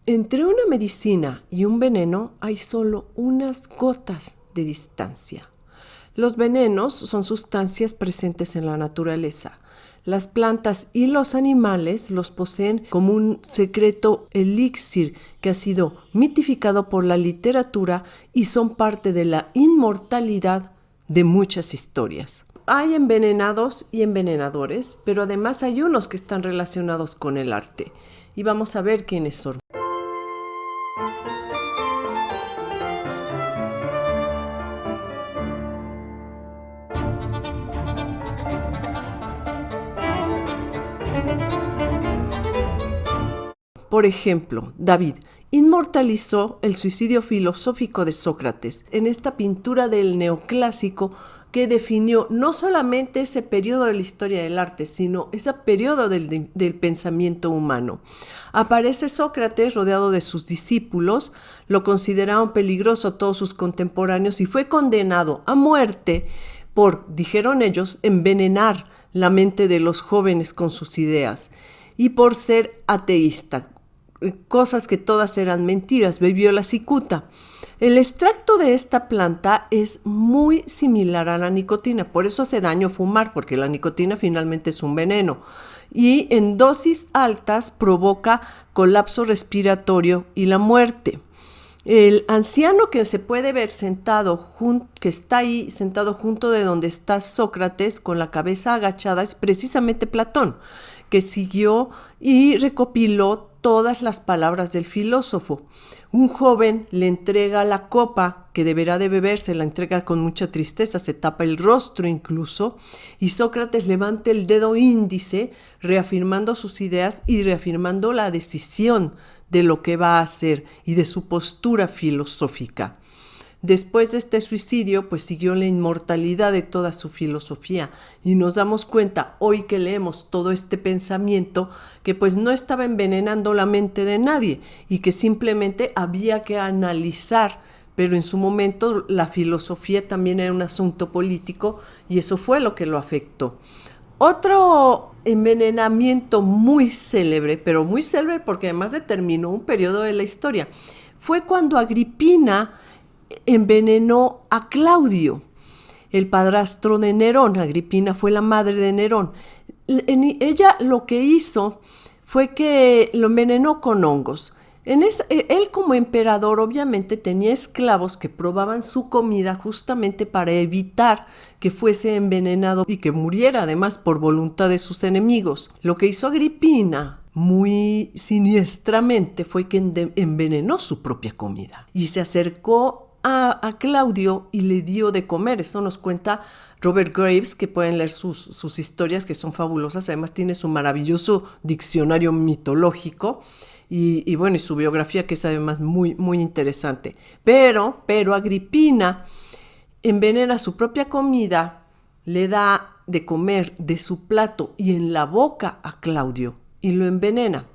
Entre una medicina y un veneno hay solo unas gotas de distancia. Los venenos son sustancias presentes en la naturaleza. Las plantas y los animales los poseen como un secreto elixir que ha sido mitificado por la literatura y son parte de la inmortalidad de muchas historias. Hay envenenados y envenenadores, pero además hay unos que están relacionados con el arte. Y vamos a ver quiénes son. Por ejemplo, David inmortalizó el suicidio filosófico de Sócrates en esta pintura del neoclásico que definió no solamente ese periodo de la historia del arte, sino ese periodo del pensamiento humano. Aparece Sócrates rodeado de sus discípulos, lo consideraron peligroso todos sus contemporáneos y fue condenado a muerte por, dijeron ellos, envenenar la mente de los jóvenes con sus ideas y por ser ateísta. Cosas que todas eran mentiras, bebió la cicuta. El extracto de esta planta es muy similar a la nicotina, por eso hace daño fumar, porque la nicotina finalmente es un veneno. Y en dosis altas provoca colapso respiratorio y la muerte. El anciano que se puede ver que está ahí sentado junto de donde está Sócrates con la cabeza agachada es precisamente Platón, que siguió y recopiló todas las palabras del filósofo. Un joven le entrega la copa que deberá de beber, se la entrega con mucha tristeza, se tapa el rostro incluso, y Sócrates levanta el dedo índice, reafirmando sus ideas y reafirmando la decisión de lo que va a hacer y de su postura filosófica. Después de este suicidio, pues siguió la inmortalidad de toda su filosofía y nos damos cuenta hoy que leemos todo este pensamiento que pues no estaba envenenando la mente de nadie y que simplemente había que analizar, pero en su momento la filosofía también era un asunto político y eso fue lo que lo afectó. Otro envenenamiento muy célebre, pero muy célebre porque además determinó un periodo de la historia, fue cuando Agripina envenenó a Claudio, el padrastro de Nerón. Agripina fue la madre de Nerón. Ella lo que hizo fue que lo envenenó con hongos. Él como emperador obviamente tenía esclavos que probaban su comida justamente para evitar que fuese envenenado y que muriera además por voluntad de sus enemigos. Lo que hizo Agripina muy siniestramente fue que envenenó su propia comida y se acercó a Claudio y le dio de comer. Eso nos cuenta Robert Graves, que pueden leer sus historias que son fabulosas. Además tiene su maravilloso diccionario mitológico y bueno, y su biografía que es además muy, muy interesante. Pero Agripina envenena su propia comida, le da de comer de su plato y en la boca a Claudio y lo envenena.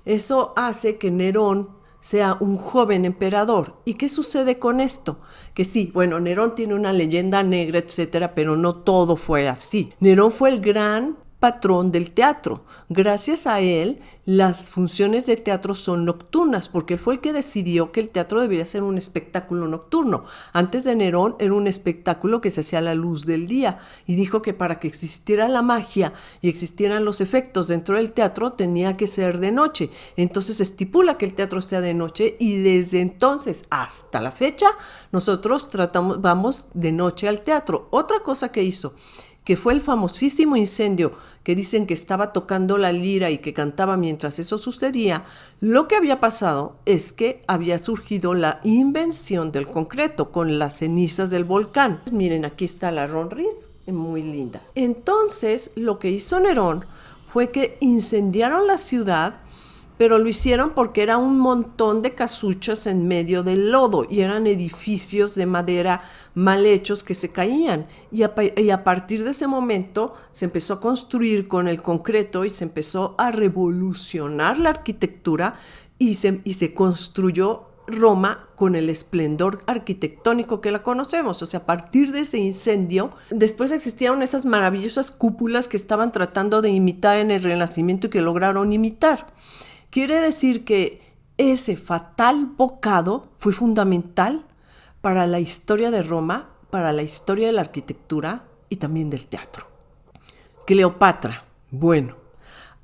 Eso hace que Nerón sea un joven emperador. ¿Y qué sucede con esto? Que sí, bueno, Nerón tiene una leyenda negra, etcétera, pero no todo fue así. Nerón fue el gran patrón del teatro. Gracias a él, las funciones de teatro son nocturnas, porque él fue el que decidió que el teatro debía ser un espectáculo nocturno. Antes de Nerón era un espectáculo que se hacía a la luz del día y dijo que para que existiera la magia y existieran los efectos dentro del teatro tenía que ser de noche. Entonces estipula que el teatro sea de noche y desde entonces hasta la fecha nosotros vamos de noche al teatro. Otra cosa que hizo, que fue el famosísimo incendio que dicen que estaba tocando la lira y que cantaba mientras eso sucedía, lo que había pasado es que había surgido la invención del concreto con las cenizas del volcán. Miren, aquí está la Ronris, muy linda. Entonces, lo que hizo Nerón fue que incendiaron la ciudad, pero lo hicieron porque era un montón de casuchas en medio del lodo y eran edificios de madera mal hechos que se caían. Y a partir de ese momento se empezó a construir con el concreto y se empezó a revolucionar la arquitectura y se construyó Roma con el esplendor arquitectónico que la conocemos. O sea, a partir de ese incendio, después existieron esas maravillosas cúpulas que estaban tratando de imitar en el Renacimiento y que lograron imitar. Quiere decir que ese fatal bocado fue fundamental para la historia de Roma, para la historia de la arquitectura y también del teatro. Cleopatra, bueno,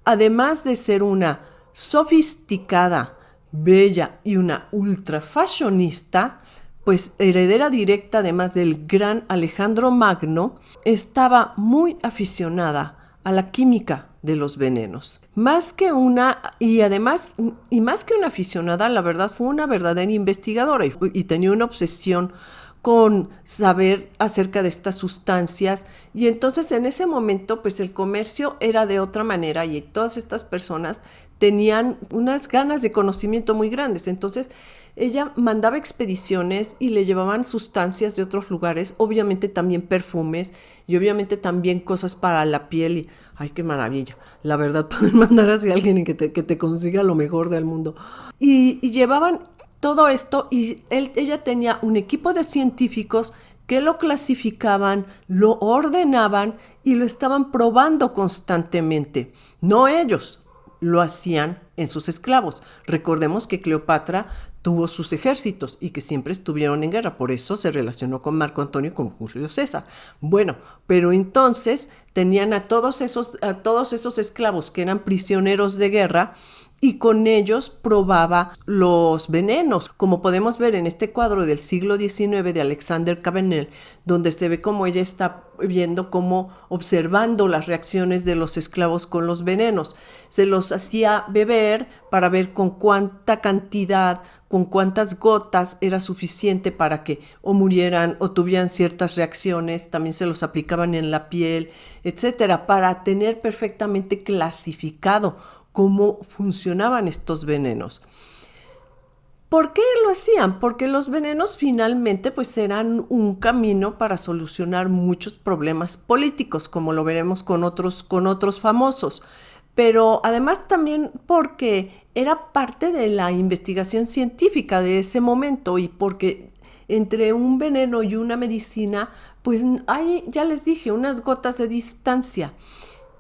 además de ser una sofisticada, bella y una ultrafashionista, pues heredera directa además del gran Alejandro Magno, estaba muy aficionada a la química de los venenos. Más que una aficionada, la verdad fue una verdadera investigadora y tenía una obsesión con saber acerca de estas sustancias, y entonces en ese momento pues el comercio era de otra manera y todas estas personas tenían unas ganas de conocimiento muy grandes. Entonces ella mandaba expediciones y le llevaban sustancias de otros lugares, obviamente también perfumes y obviamente también cosas para la piel. Y ay, qué maravilla, la verdad, poder mandar hacia alguien que te consiga lo mejor del mundo. Y llevaban todo esto y ella tenía un equipo de científicos que lo clasificaban, lo ordenaban y lo estaban probando constantemente. No ellos, lo hacían en sus esclavos. Recordemos que Cleopatra tuvo sus ejércitos y que siempre estuvieron en guerra, por eso se relacionó con Marco Antonio y con Julio César. Bueno, pero entonces tenían a todos esos esclavos que eran prisioneros de guerra, y con ellos probaba los venenos, como podemos ver en este cuadro del siglo XIX de Alexander Cabanel, donde se ve cómo ella está viendo, cómo observando las reacciones de los esclavos con los venenos. Se los hacía beber para ver con cuánta cantidad, con cuántas gotas era suficiente para que o murieran o tuvieran ciertas reacciones. También se los aplicaban en la piel, etcétera, para tener perfectamente clasificado cómo funcionaban estos venenos. ¿Por qué lo hacían? Porque los venenos finalmente pues eran un camino para solucionar muchos problemas políticos, como lo veremos con otros famosos. Pero además también porque era parte de la investigación científica de ese momento, y porque entre un veneno y una medicina pues hay, ya les dije, unas gotas de distancia.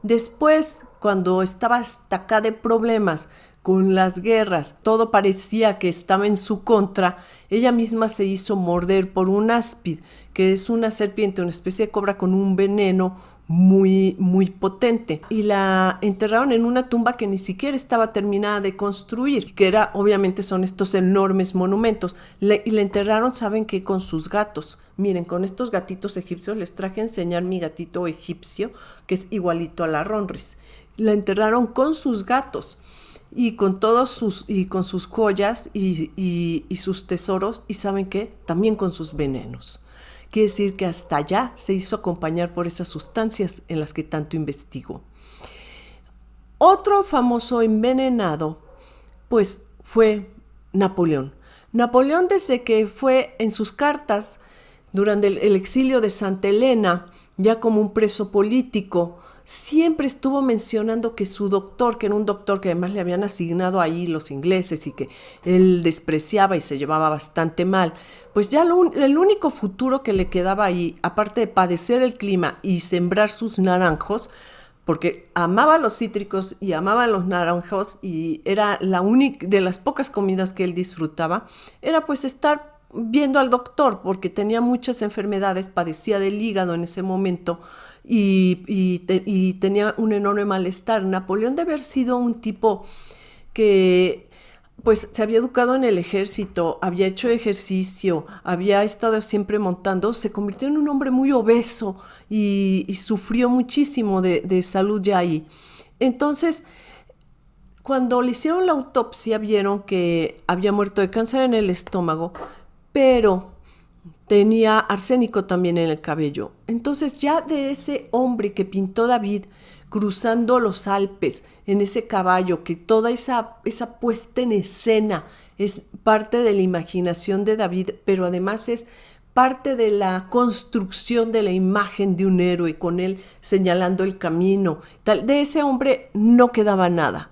Después, cuando estaba hasta acá de problemas con las guerras, todo parecía que estaba en su contra, ella misma se hizo morder por un áspid, que es una serpiente, una especie de cobra con un veneno muy, muy potente, y la enterraron en una tumba que ni siquiera estaba terminada de construir, que era, obviamente son estos enormes monumentos, y la enterraron, ¿saben qué? Con sus gatos. Miren, con estos gatitos egipcios, les traje a enseñar mi gatito egipcio, que es igualito a la Ronris. La enterraron con sus gatos y con sus joyas y sus tesoros, y ¿saben qué? También con sus venenos. Quiere decir que hasta allá se hizo acompañar por esas sustancias en las que tanto investigó. Otro famoso envenenado, pues, fue Napoleón. Napoleón, desde que fue en sus cartas durante el exilio de Santa Elena, ya como un preso político, siempre estuvo mencionando que su doctor, que era un doctor que además le habían asignado ahí los ingleses y que él despreciaba y se llevaba bastante mal, pues ya el único futuro que le quedaba ahí, aparte de padecer el clima y sembrar sus naranjos, porque amaba los cítricos y amaba los naranjos y era la única de las pocas comidas que él disfrutaba, era pues estar viendo al doctor, porque tenía muchas enfermedades, padecía del hígado en ese momento y tenía un enorme malestar. Napoleón debe haber sido un tipo que pues se había educado en el ejército, había hecho ejercicio, había estado siempre montando, se convirtió en un hombre muy obeso y sufrió muchísimo de salud ya ahí. Entonces, cuando le hicieron la autopsia, vieron que había muerto de cáncer en el estómago, pero tenía arsénico también en el cabello. Entonces, ya de ese hombre que pintó David cruzando los Alpes en ese caballo, que toda esa puesta en escena es parte de la imaginación de David, pero además es parte de la construcción de la imagen de un héroe, con él señalando el camino. De ese hombre no quedaba nada,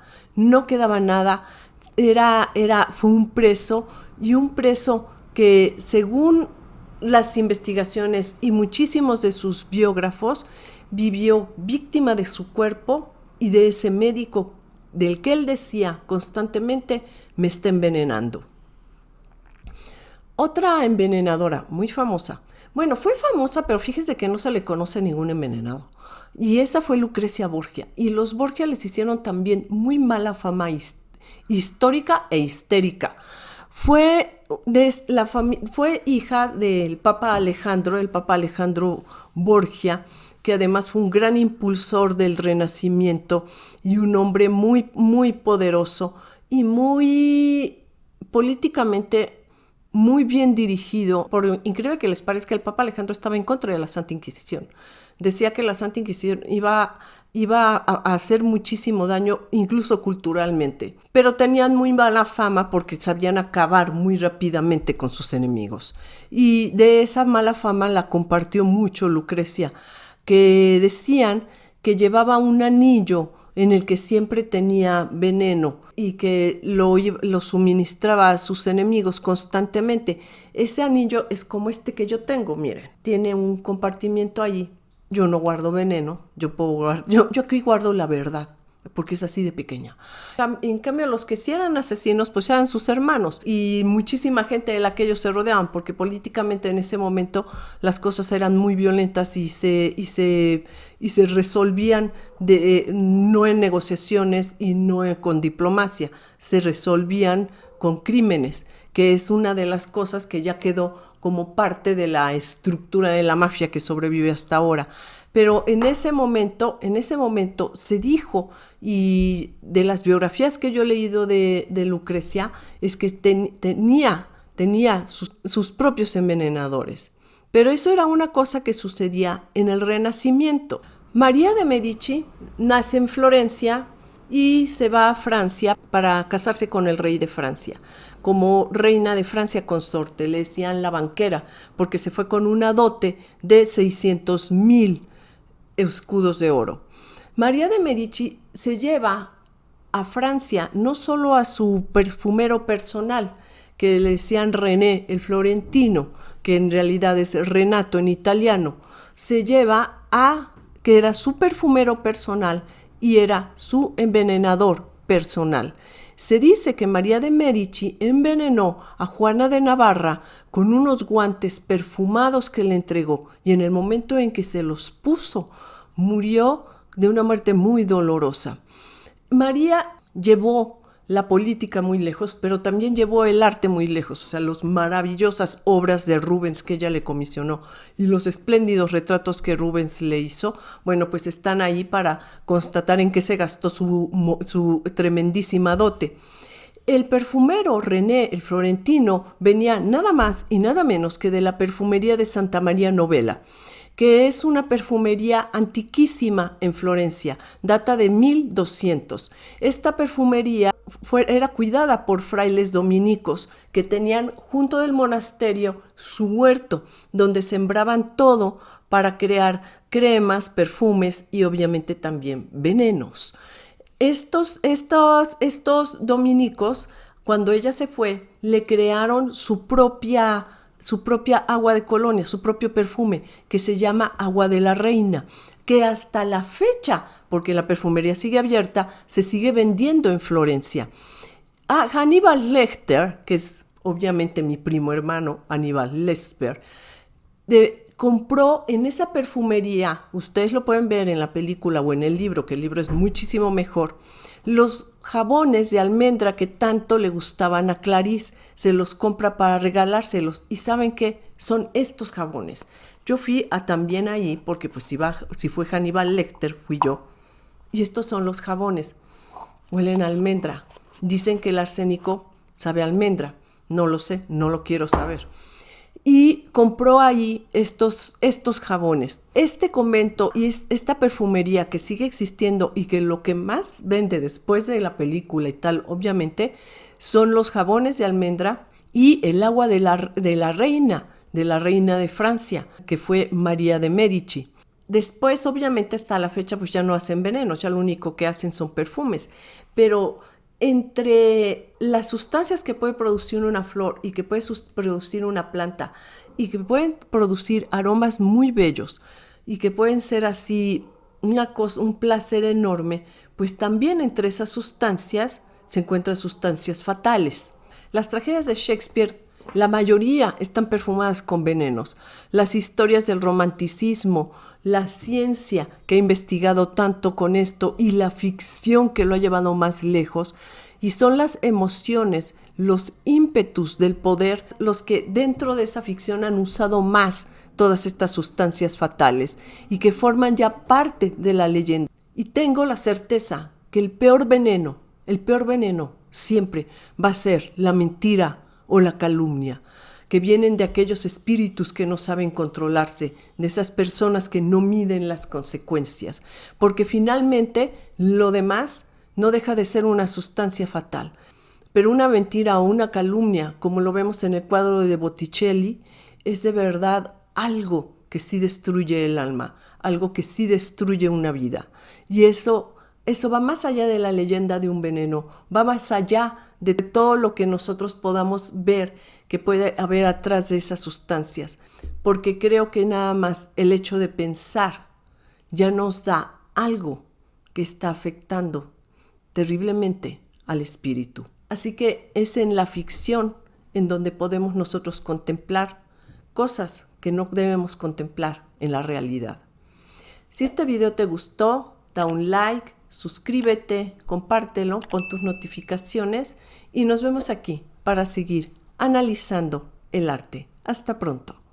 fue un preso, y un preso que, según las investigaciones y muchísimos de sus biógrafos, vivió víctima de su cuerpo y de ese médico del que él decía constantemente: me está envenenando. Otra envenenadora muy famosa. Bueno, fue famosa, pero fíjese que no se le conoce ningún envenenado. Y esa fue Lucrecia Borgia. Y los Borgia les hicieron también muy mala fama histórica e histérica. Fue hija del Papa Alejandro, el Papa Alejandro Borgia, que además fue un gran impulsor del Renacimiento y un hombre muy, muy poderoso y muy políticamente muy bien dirigido. Por increíble que les parezca, el Papa Alejandro estaba en contra de la Santa Inquisición. Decía que la Santa Inquisición iba a hacer muchísimo daño, incluso culturalmente. Pero tenían muy mala fama porque sabían acabar muy rápidamente con sus enemigos. Y de esa mala fama la compartió mucho Lucrecia, que decían que llevaba un anillo en el que siempre tenía veneno y que lo suministraba a sus enemigos constantemente. Ese anillo es como este que yo tengo, miren, tiene un compartimiento allí. Yo no guardo veneno, yo aquí guardo la verdad, porque es así de pequeña. En cambio, los que sí eran asesinos, pues eran sus hermanos y muchísima gente de la que ellos se rodeaban, porque políticamente en ese momento las cosas eran muy violentas y se resolvían no en negociaciones y no con diplomacia, se resolvían con crímenes, que es una de las cosas que ya quedó como parte de la estructura de la mafia que sobrevive hasta ahora. Pero en ese momento se dijo, y de las biografías que yo he leído de Lucrecia, es que tenía sus propios envenenadores. Pero eso era una cosa que sucedía en el Renacimiento. María de Medici nace en Florencia y se va a Francia para casarse con el rey de Francia. Como reina de Francia consorte, le decían la banquera, porque se fue con una dote de 600,000 escudos de oro. María de Medici se lleva a Francia no solo a su perfumero personal, que le decían René el Florentino, que en realidad es Renato en italiano, se lleva que era su perfumero personal y era su envenenador personal. Se dice que María de Medici envenenó a Juana de Navarra con unos guantes perfumados que le entregó, y en el momento en que se los puso, murió de una muerte muy dolorosa. María llevó la política muy lejos, pero también llevó el arte muy lejos, o sea, las maravillosas obras de Rubens que ella le comisionó y los espléndidos retratos que Rubens le hizo, bueno, pues están ahí para constatar en qué se gastó su tremendísima dote. El perfumero René el Florentino venía nada más y nada menos que de la perfumería de Santa María Novella, que es una perfumería antiquísima en Florencia, data de 1200. Esta perfumería era cuidada por frailes dominicos que tenían junto del monasterio su huerto, donde sembraban todo para crear cremas, perfumes y obviamente también venenos. Estos dominicos, cuando ella se fue, le crearon su propia agua de colonia, su propio perfume, que se llama Agua de la Reina, que hasta la fecha, porque la perfumería sigue abierta, se sigue vendiendo en Florencia. Hannibal Lecter, que es obviamente mi primo hermano, Hannibal Lecter, compró en esa perfumería, ustedes lo pueden ver en la película o en el libro, que el libro es muchísimo mejor, los jabones de almendra que tanto le gustaban a Clarice, se los compra para regalárselos. ¿Y saben qué? Son estos jabones. Yo fui también ahí, porque pues si fue Hannibal Lecter, fui yo. Y estos son los jabones. Huelen a almendra. Dicen que el arsénico sabe a almendra. No lo sé, no lo quiero saber. Y compró ahí estos jabones. Este convento y esta perfumería que sigue existiendo y que lo que más vende después de la película y tal, obviamente, son los jabones de almendra y el agua de la reina de Francia, que fue María de Medici. Después, obviamente, hasta la fecha, pues ya no hacen venenos, ya lo único que hacen son perfumes. Pero entre las sustancias que puede producir una flor y que puede producir una planta y que pueden producir aromas muy bellos y que pueden ser así un placer enorme, pues también entre esas sustancias se encuentran sustancias fatales. Las tragedias de Shakespeare, la mayoría están perfumadas con venenos. Las historias del romanticismo, la ciencia que ha investigado tanto con esto y la ficción que lo ha llevado más lejos, y son las emociones, los ímpetus del poder, los que dentro de esa ficción han usado más todas estas sustancias fatales y que forman ya parte de la leyenda. Y tengo la certeza que el peor veneno siempre va a ser la mentira o la calumnia, que vienen de aquellos espíritus que no saben controlarse, de esas personas que no miden las consecuencias, porque finalmente lo demás no deja de ser una sustancia fatal. Pero una mentira o una calumnia, como lo vemos en el cuadro de Botticelli, es de verdad algo que sí destruye el alma, algo que sí destruye una vida. Y eso va más allá de la leyenda de un veneno, va más allá de todo lo que nosotros podamos ver que puede haber atrás de esas sustancias, porque creo que nada más el hecho de pensar ya nos da algo que está afectando terriblemente al espíritu. Así que es en la ficción en donde podemos nosotros contemplar cosas que no debemos contemplar en la realidad. Si este video te gustó, da un like, suscríbete, compártelo, pon tus notificaciones y nos vemos aquí para seguir analizando el arte. Hasta pronto.